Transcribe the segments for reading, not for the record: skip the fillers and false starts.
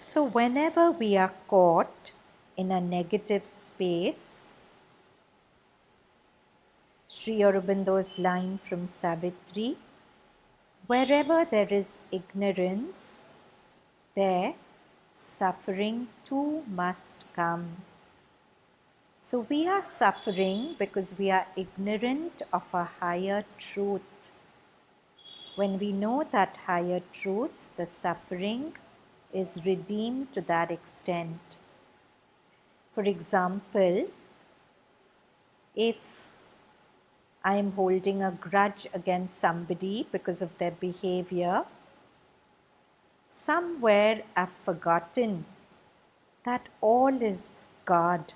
So, whenever we are caught in a negative space, Sri Aurobindo's line from Savitri, wherever there is ignorance, there suffering too must come. So, we are suffering because we are ignorant of a higher truth. When we know that higher truth, the suffering is redeemed to that extent. For example, if I am holding a grudge against somebody because of their behavior, somewhere I've forgotten that all is God,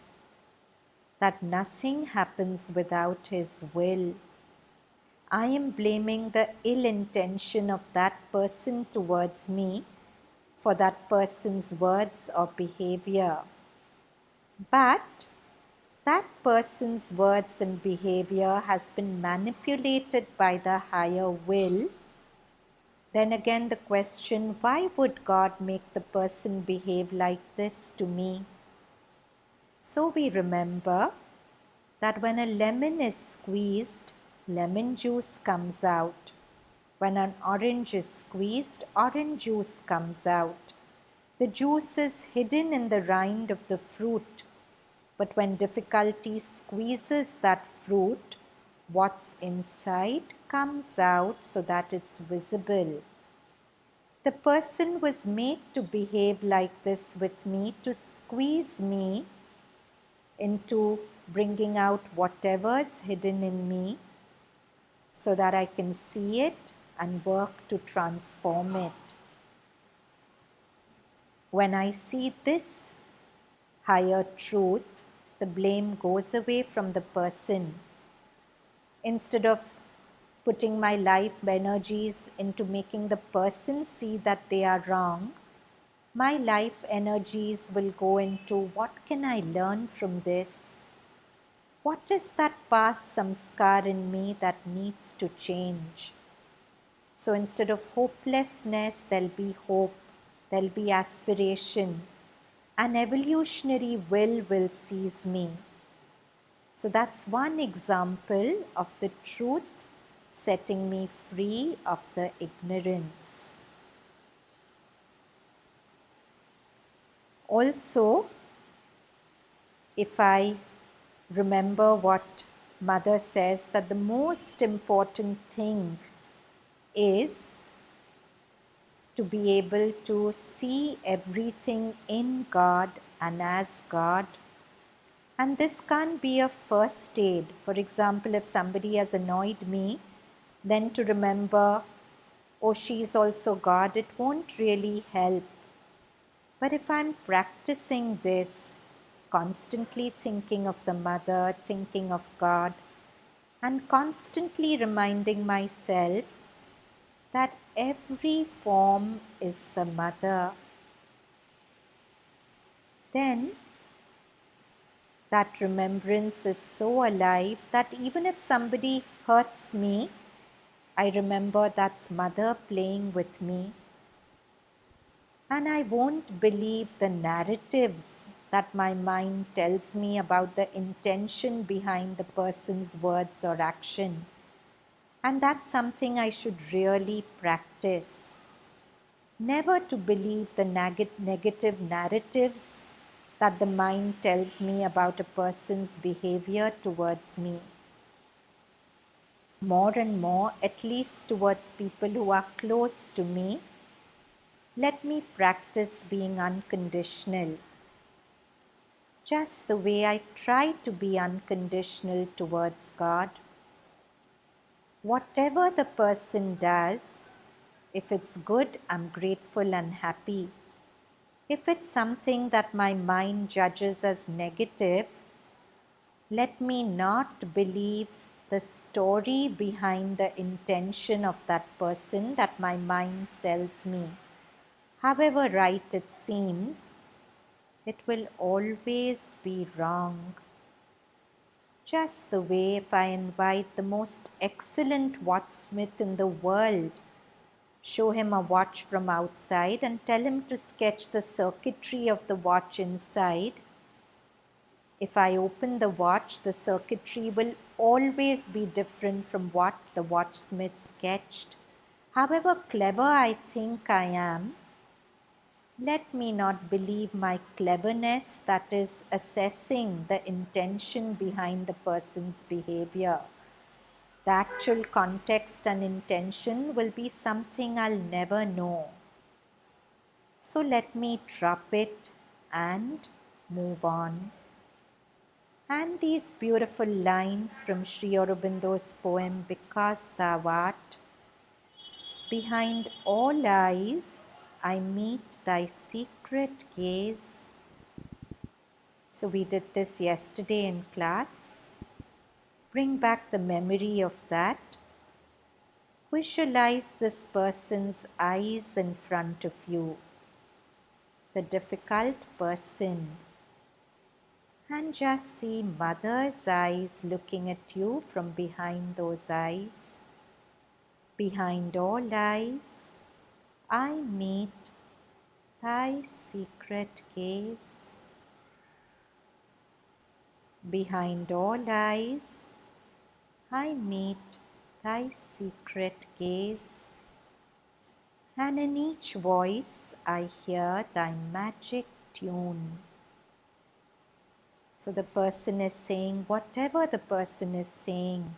that nothing happens without His will. I am blaming the ill intention of that person towards me for that person's words or behavior. But that person's words and behavior has been manipulated by the higher will. Then again the question, why would God make the person behave like this to me? So we remember that when a lemon is squeezed, lemon juice comes out. When an orange is squeezed, orange juice comes out. The juice is hidden in the rind of the fruit. But when difficulty squeezes that fruit, what's inside comes out so that it's visible. The person was made to behave like this with me, to squeeze me into bringing out whatever's hidden in me so that I can see it and work to transform it. When I see this higher truth, the blame goes away from the person. Instead of putting my life energies into making the person see that they are wrong, my life energies will go into what can I learn from this? What is that past samskar in me that needs to change? So instead of hopelessness, there'll be hope, there'll be aspiration. An evolutionary will seize me. So that's one example of the truth setting me free of the ignorance. Also, if I remember what Mother says, that the most important thing is to be able to see everything in God and as God. And this can't be a first aid. For example, if somebody has annoyed me, then to remember, oh, she's also God, it won't really help. But if I'm practicing this, constantly thinking of the Mother, thinking of God, and constantly reminding myself that every form is the Mother, then that remembrance is so alive that even if somebody hurts me, I remember that's Mother playing with me. And I won't believe the narratives that my mind tells me about the intention behind the person's words or action. And that's something I should really practice. Never to believe the negative narratives that the mind tells me about a person's behavior towards me. More and more, at least towards people who are close to me, let me practice being unconditional. Just the way I try to be unconditional towards God. Whatever the person does, if it's good, I'm grateful and happy. If it's something that my mind judges as negative, let me not believe the story behind the intention of that person that my mind sells me. However right it seems, it will always be wrong. Just the way if I invite the most excellent Wattsmith in the world Show him a watch from outside and tell him to sketch the circuitry of the watch inside. If I open the watch, the circuitry will always be different from what the watchsmith sketched. However clever I think I am, let me not believe my cleverness, that is, assessing the intention behind the person's behavior. The actual context and intention will be something I'll never know. So let me drop it and move on. And these beautiful lines from Sri Aurobindo's poem, Because Thou Art, behind all eyes I meet thy secret gaze. So we did this yesterday in class. Bring back the memory of that. Visualize this person's eyes in front of you, the difficult person, and just see mother's eyes looking at you from behind those eyes. Behind all eyes, I meet thy secret gaze. Behind all eyes, I meet thy secret gaze. And in each voice, I hear thy magic tune. So the person is saying whatever the person is saying,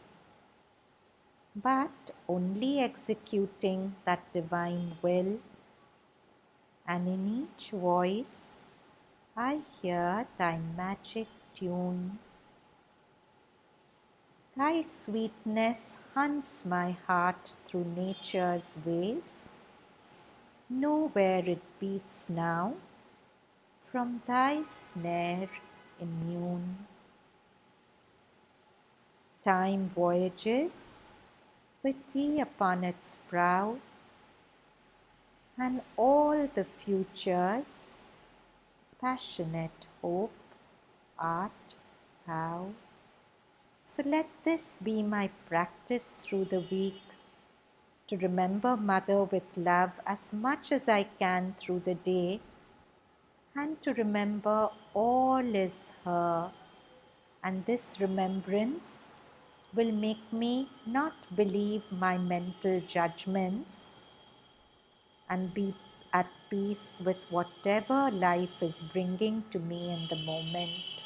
but only executing that divine will. And in each voice, I hear thy magic tune. Thy sweetness hunts my heart through nature's ways. Know where it beats now, from thy snare immune. Time voyages with thee upon its prow, and all the futures, passionate hope art thou. So let this be my practice through the week, to remember Mother with love as much as I can through the day, and to remember all is her. And this remembrance will make me not believe my mental judgments and be at peace with whatever life is bringing to me in the moment.